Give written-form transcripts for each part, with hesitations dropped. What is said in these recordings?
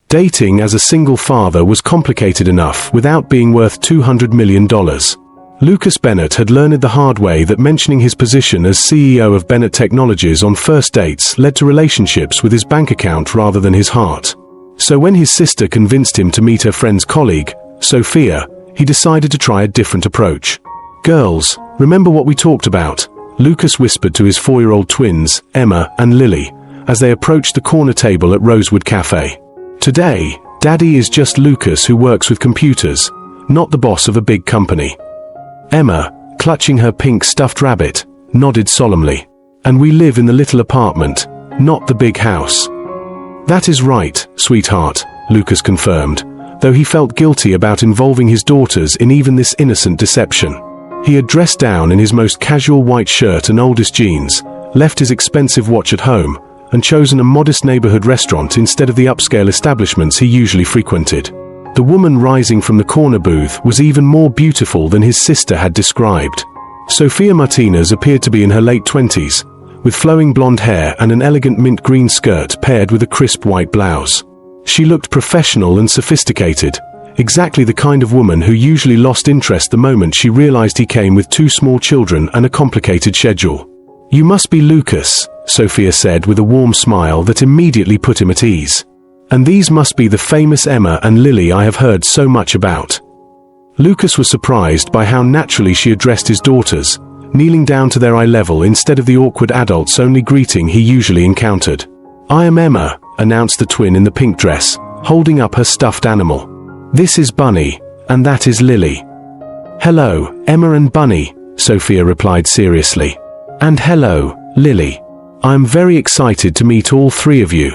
Dating as a single father was complicated enough without being worth $200 million. Lucas Bennett had learned the hard way that mentioning his position as CEO of Bennett Technologies on first dates led to relationships with his bank account rather than his heart. So when his sister convinced him to meet her friend's colleague, Sophia, he decided to try a different approach. "Girls, remember what we talked about?" Lucas whispered to his 4-year-old twins, Emma and Lily, as they approached the corner table at Rosewood Cafe. "Today, Daddy is just Lucas who works with computers, not the boss of a big company." Emma, clutching her pink stuffed rabbit, nodded solemnly. "And we live in the little apartment, not the big house." "That is right, sweetheart," Lucas confirmed, though he felt guilty about involving his daughters in even this innocent deception. He had dressed down in his most casual white shirt and oldest jeans, left his expensive watch at home, and chosen a modest neighborhood restaurant instead of the upscale establishments he usually frequented. The woman rising from the corner booth was even more beautiful than his sister had described. Sophia Martinez appeared to be in her late 20s, with flowing blonde hair and an elegant mint green skirt paired with a crisp white blouse. She looked professional and sophisticated, exactly the kind of woman who usually lost interest the moment she realized he came with 2 small children and a complicated schedule. "You must be Lucas," Sophia said with a warm smile that immediately put him at ease. "And these must be the famous Emma and Lily I have heard so much about." Lucas was surprised by how naturally she addressed his daughters, kneeling down to their eye level instead of the awkward adults-only greeting he usually encountered. "I am Emma," announced the twin in the pink dress, holding up her stuffed animal. "This is Bunny, and that is Lily." "Hello, Emma and Bunny," Sophia replied seriously. "And hello, Lily. I am very excited to meet all 3 of you."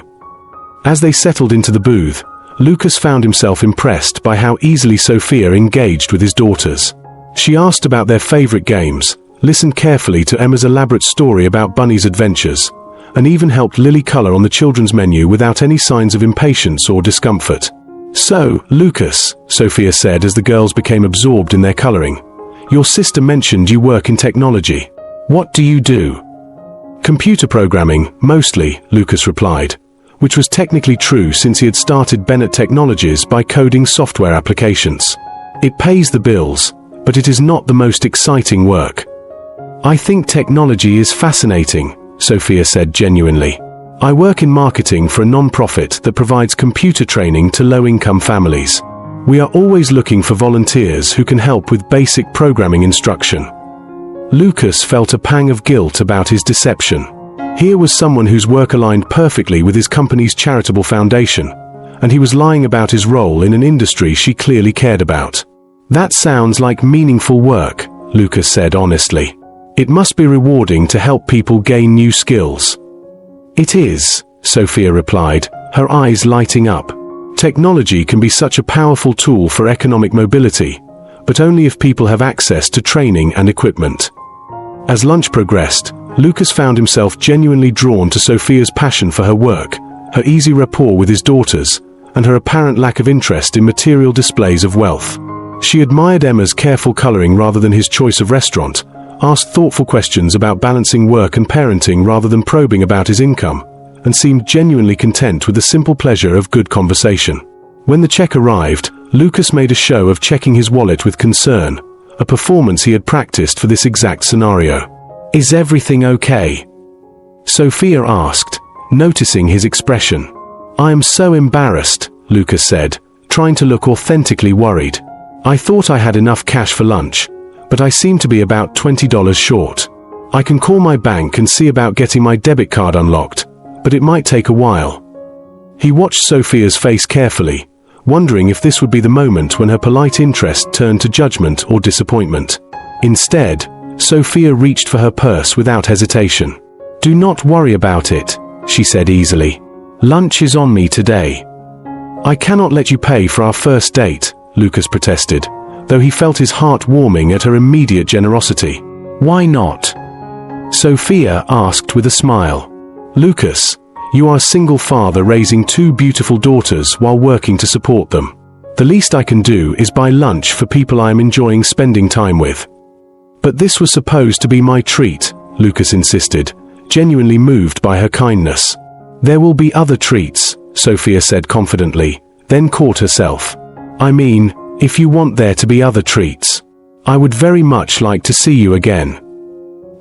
As they settled into the booth, Lucas found himself impressed by how easily Sophia engaged with his daughters. She asked about their favorite games, listened carefully to Emma's elaborate story about Bunny's adventures, and even helped Lily color on the children's menu without any signs of impatience or discomfort. "So, Lucas," Sophia said as the girls became absorbed in their coloring, "your sister mentioned you work in technology. What do you do?" "Computer programming, mostly," Lucas replied, which was technically true since he had started Bennett Technologies by coding software applications. "It pays the bills, but it is not the most exciting work." "I think technology is fascinating," Sophia said genuinely. "I work in marketing for a non-profit that provides computer training to low-income families. We are always looking for volunteers who can help with basic programming instruction." Lucas felt a pang of guilt about his deception. Here was someone whose work aligned perfectly with his company's charitable foundation, and he was lying about his role in an industry she clearly cared about. "That sounds like meaningful work," Lucas said honestly. "It must be rewarding to help people gain new skills." "It is," Sophia replied, her eyes lighting up. "Technology can be such a powerful tool for economic mobility, but only if people have access to training and equipment." As lunch progressed, Lucas found himself genuinely drawn to Sophia's passion for her work, her easy rapport with his daughters, and her apparent lack of interest in material displays of wealth. She admired Emma's careful coloring rather than his choice of restaurant, asked thoughtful questions about balancing work and parenting rather than probing about his income, and seemed genuinely content with the simple pleasure of good conversation. When the check arrived, Lucas made a show of checking his wallet with concern, a performance he had practiced for this exact scenario. "Is everything okay?" Sophia asked, noticing his expression. "I am so embarrassed," Lucas said, trying to look authentically worried. "I thought I had enough cash for lunch, but I seem to be about $20 short. I can call my bank and see about getting my debit card unlocked, but it might take a while." He watched Sophia's face carefully, wondering if this would be the moment when her polite interest turned to judgment or disappointment. Instead, Sophia reached for her purse without hesitation. "Do not worry about it," she said easily. "Lunch is on me today." "I cannot let you pay for our first date," Lucas protested, though he felt his heart warming at her immediate generosity. "Why not?" Sophia asked with a smile. "Lucas, you are a single father raising 2 beautiful daughters while working to support them. The least I can do is buy lunch for people I am enjoying spending time with." "But this was supposed to be my treat," Lucas insisted, genuinely moved by her kindness. "There will be other treats," Sophia said confidently, then caught herself. I mean, if you want there to be other treats. I would very much like to see you again.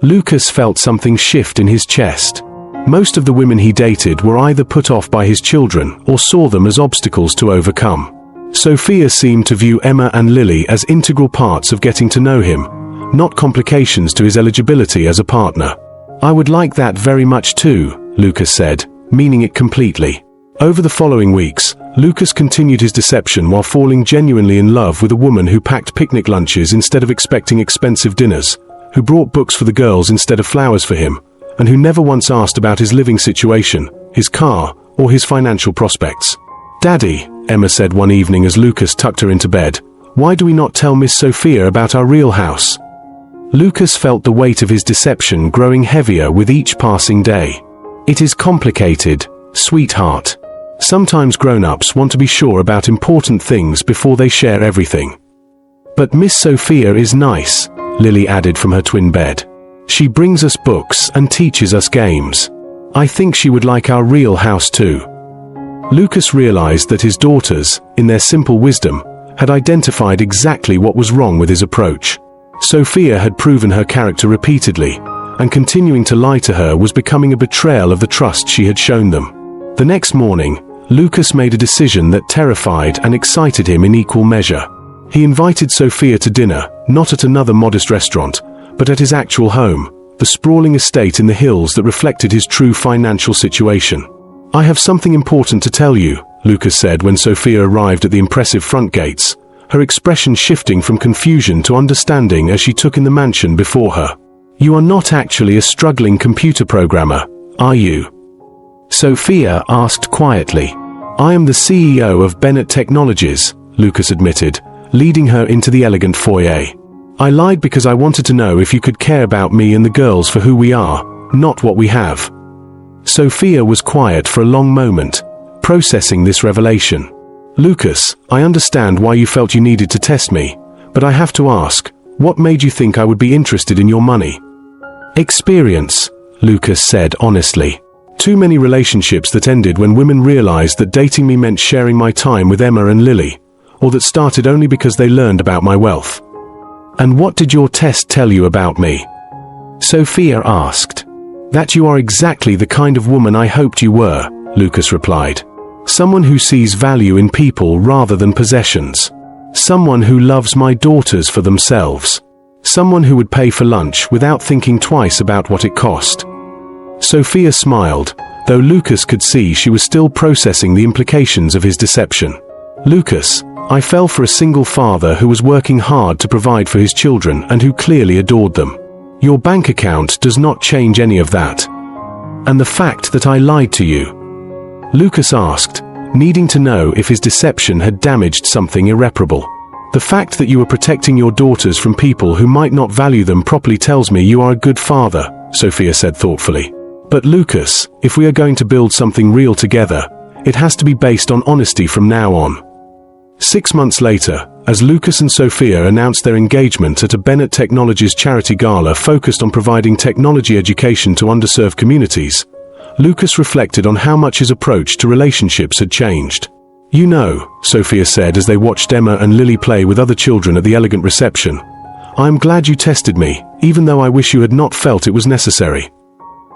Lucas felt something shift in his chest. Most of the women he dated were either put off by his children or saw them as obstacles to overcome. Sophia seemed to view Emma and Lily as integral parts of getting to know him, not complications to his eligibility as a partner. I would like that very much too, Lucas said, meaning it completely. Over the following weeks, Lucas continued his deception while falling genuinely in love with a woman who packed picnic lunches instead of expecting expensive dinners, who brought books for the girls instead of flowers for him, and who never once asked about his living situation, his car, or his financial prospects. Daddy, Emma said one evening as Lucas tucked her into bed, why do we not tell Miss Sophia about our real house? Lucas felt the weight of his deception growing heavier with each passing day. It is complicated, sweetheart. Sometimes grown-ups want to be sure about important things before they share everything. But Miss Sophia is nice, Lily added from her twin bed. She brings us books and teaches us games. I think she would like our real house too. Lucas realized that his daughters, in their simple wisdom, had identified exactly what was wrong with his approach. Sophia had proven her character repeatedly, and continuing to lie to her was becoming a betrayal of the trust she had shown them. The next morning, Lucas made a decision that terrified and excited him in equal measure. He invited Sophia to dinner, not at another modest restaurant, but at his actual home, the sprawling estate in the hills that reflected his true financial situation. I have something important to tell you, Lucas said when Sophia arrived at the impressive front gates, her expression shifting from confusion to understanding as she took in the mansion before her. You are not actually a struggling computer programmer, are you? Sophia asked quietly. I am the CEO of Bennett Technologies, Lucas admitted, leading her into the elegant foyer. I lied because I wanted to know if you could care about me and the girls for who we are, not what we have. Sophia was quiet for a long moment, processing this revelation. Lucas, I understand why you felt you needed to test me, but I have to ask, what made you think I would be interested in your money? Experience, Lucas said honestly. Too many relationships that ended when women realized that dating me meant sharing my time with Emma and Lily, or that started only because they learned about my wealth. And what did your test tell you about me? Sophia asked. That you are exactly the kind of woman I hoped you were, Lucas replied. Someone who sees value in people rather than possessions. Someone who loves my daughters for themselves. Someone who would pay for lunch without thinking twice about what it cost. Sophia smiled, though Lucas could see she was still processing the implications of his deception. Lucas, I fell for a single father who was working hard to provide for his children and who clearly adored them. Your bank account does not change any of that. And the fact that I lied to you? Lucas asked, needing to know if his deception had damaged something irreparable. The fact that you were protecting your daughters from people who might not value them properly tells me you are a good father, Sophia said thoughtfully. But Lucas, if we are going to build something real together, it has to be based on honesty from now on. 6 months later, as Lucas and Sophia announced their engagement at a Bennett Technologies charity gala focused on providing technology education to underserved communities, Lucas reflected on how much his approach to relationships had changed. You know, Sophia said as they watched Emma and Lily play with other children at the elegant reception, I am glad you tested me, even though I wish you had not felt it was necessary.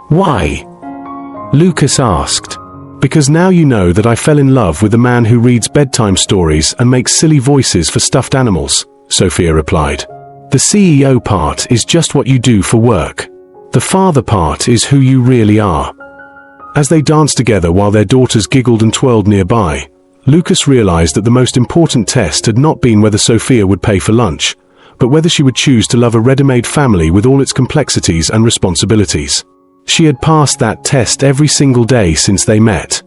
Why? Lucas asked. Because now you know that I fell in love with the man who reads bedtime stories and makes silly voices for stuffed animals, Sophia replied. The CEO part is just what you do for work. The father part is who you really are. As they danced together while their daughters giggled and twirled nearby, Lucas realized that the most important test had not been whether Sophia would pay for lunch, but whether she would choose to love a ready-made family with all its complexities and responsibilities. She had passed that test every single day since they met.